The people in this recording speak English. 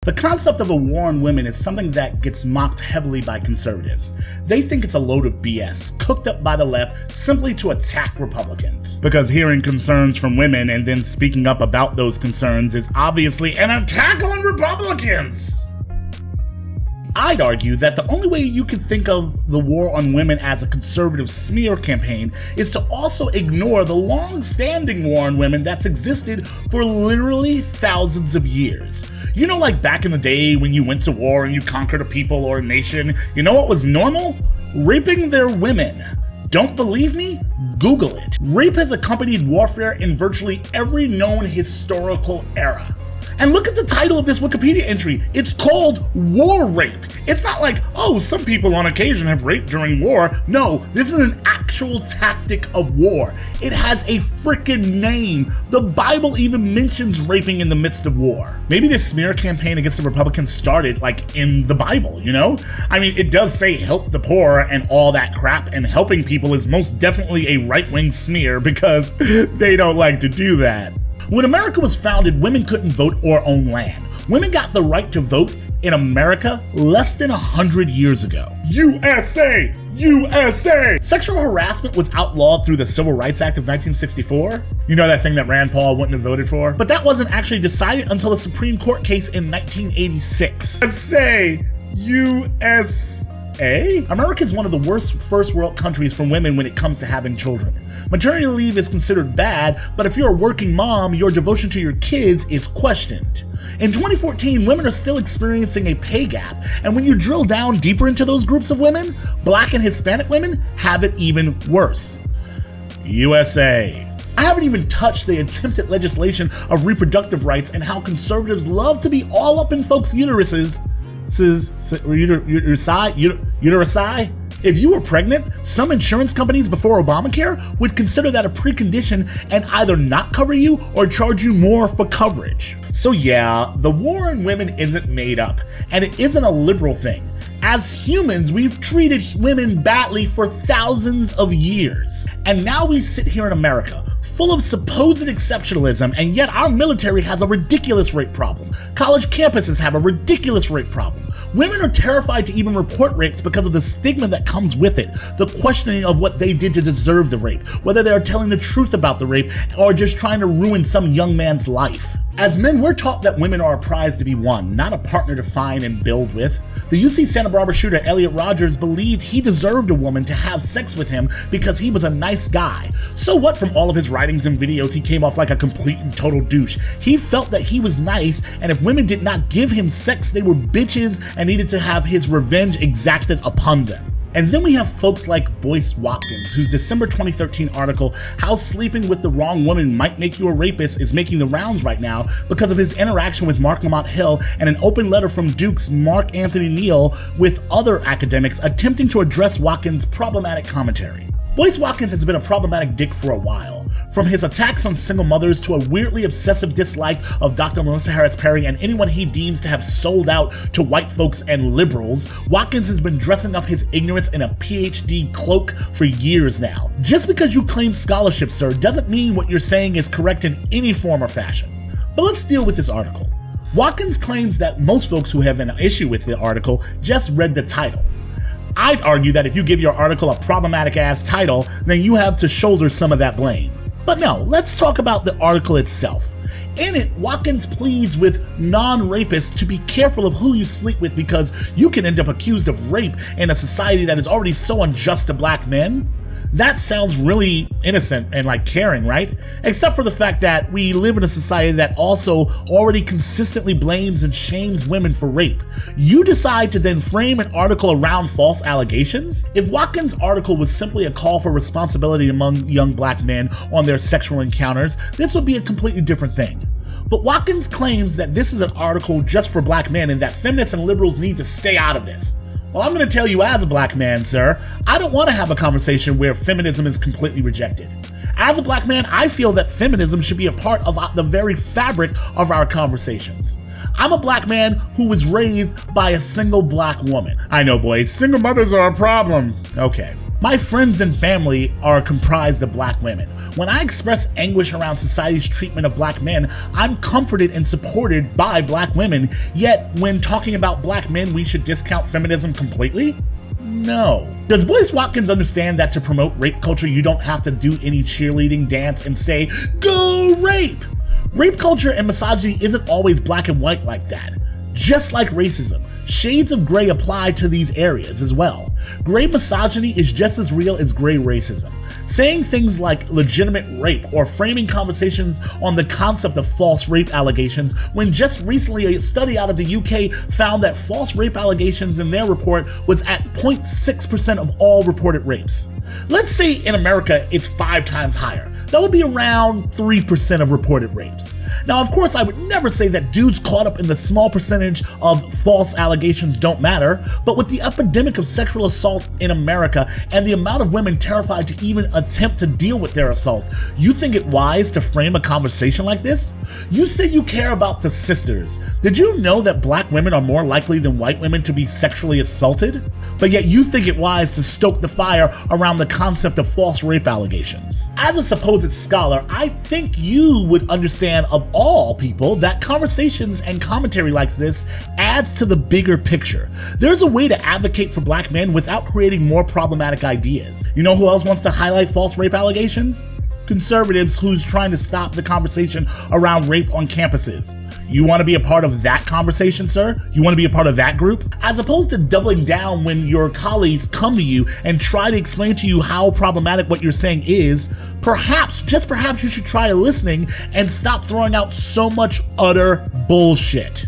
The concept of a war on women is something that gets mocked heavily by conservatives. They think it's a load of BS, cooked up by the left simply to attack Republicans. Because hearing concerns from women and then speaking up about those concerns is obviously an attack on Republicans! I'd argue that the only way you can think of the war on women as a conservative smear campaign is to also ignore the long-standing war on women that's existed for literally thousands of years. You know, like back in the day when you went to war and you conquered a people or a nation, you know what was normal? Raping their women. Don't believe me? Google it. Rape has accompanied warfare in virtually every known historical era. And look at the title of this Wikipedia entry. It's called War Rape. It's not like, oh, some people on occasion have raped during war. No, this is an actual tactic of war. It has a frickin' name. The Bible even mentions raping in the midst of war. Maybe this smear campaign against the Republicans started like in the Bible, you know? I mean, it does say help the poor and all that crap, and helping people is most definitely a right-wing smear because they don't like to do that. When America was founded, women couldn't vote or own land. Women got the right to vote in America less than 100 years ago. USA! USA! Sexual harassment was outlawed through the Civil Rights Act of 1964. You know, that thing that Rand Paul wouldn't have voted for? But that wasn't actually decided until a Supreme Court case in 1986. USA! America is one of the worst first world countries for women when it comes to having children. Maternity leave is considered bad, but if you're a working mom, your devotion to your kids is questioned. In 2014, women are still experiencing a pay gap, and when you drill down deeper into those groups of women, Black and Hispanic women have it even worse. USA. I haven't even touched the attempted legislation of reproductive rights and how conservatives love to be all up in folks' uteruses. Uterusi? If you were pregnant, some insurance companies before Obamacare would consider that a precondition and either not cover you or charge you more for coverage. So yeah, the war on women isn't made up, and it isn't a liberal thing. As humans, we've treated women badly for thousands of years. And now we sit here in America, full of supposed exceptionalism, and yet our military has a ridiculous rape problem. College campuses have a ridiculous rape problem. Women are terrified to even report rapes because of the stigma that comes with it, the questioning of what they did to deserve the rape, whether they are telling the truth about the rape or just trying to ruin some young man's life. As men, we're taught that women are a prize to be won, not a partner to find and build with. The UC Santa Barbara shooter Elliot Rodgers believed he deserved a woman to have sex with him because he was a nice guy. So what, from all of his writings and videos, he came off like a complete and total douche. He felt that he was nice, and if women did not give him sex, they were bitches and needed to have his revenge exacted upon them. And then we have folks like Boyce Watkins, whose December 2013 article, How Sleeping with the Wrong Woman Might Make You a Rapist, is making the rounds right now because of his interaction with Mark Lamont Hill and an open letter from Duke's Mark Anthony Neal with other academics attempting to address Watkins' problematic commentary. Boyce Watkins has been a problematic dick for a while. From his attacks on single mothers to a weirdly obsessive dislike of Dr. Melissa Harris Perry and anyone he deems to have sold out to white folks and liberals, Watkins has been dressing up his ignorance in a PhD cloak for years now. Just because you claim scholarship, sir, doesn't mean what you're saying is correct in any form or fashion. But let's deal with this article. Watkins claims that most folks who have an issue with the article just read the title. I'd argue that if you give your article a problematic-ass title, then you have to shoulder some of that blame. But no, let's talk about the article itself. In it, Watkins pleads with non-rapists to be careful of who you sleep with because you can end up accused of rape in a society that is already so unjust to Black men. That sounds really innocent and like caring, right? Except for the fact that we live in a society that also already consistently blames and shames women for rape. You decide to then frame an article around false allegations? If Watkins' article was simply a call for responsibility among young Black men on their sexual encounters, this would be a completely different thing. But Watkins claims that this is an article just for Black men and that feminists and liberals need to stay out of this. Well, I'm going to tell you as a Black man, sir, I don't want to have a conversation where feminism is completely rejected. As a Black man, I feel that feminism should be a part of the very fabric of our conversations. I'm a Black man who was raised by a single Black woman. I know, boys, single mothers are a problem. Okay, My friends and family are comprised of black women. When I express anguish around society's treatment of black men, I'm comforted and supported by black women, yet when talking about black men, we should discount feminism completely? No. Does Boyce Watkins understand that to promote rape culture, you don't have to do any cheerleading dance and say, "Go rape"? Rape culture and misogyny isn't always black and white like that. Just like racism, shades of gray apply to these areas as well. Gray misogyny is just as real as gray racism. Saying things like legitimate rape or framing conversations on the concept of false rape allegations, when just recently a study out of the UK found that false rape allegations in their report was at 0.6% of all reported rapes. Let's say in America it's 5 times higher. That would be around 3% of reported rapes. Now, of course, I would never say that dudes caught up in the small percentage of false allegations don't matter, but with the epidemic of sexual assault in America and the amount of women terrified to even attempt to deal with their assault, you think it wise to frame a conversation like this? You say you care about the sisters. Did you know that black women are more likely than white women to be sexually assaulted? But yet you think it wise to stoke the fire around the concept of false rape allegations. As a supposed scholar, I think you would understand of all people that conversations and commentary like this adds to the bigger picture. There's a way to advocate for black men without creating more problematic ideas. You know who else wants to highlight false rape allegations? Conservatives who's trying to stop the conversation around rape on campuses. You want to be a part of that conversation, sir? You want to be a part of that group? As opposed to doubling down when your colleagues come to you and try to explain to you how problematic what you're saying is, perhaps, just perhaps, you should try listening and stop throwing out so much utter bullshit.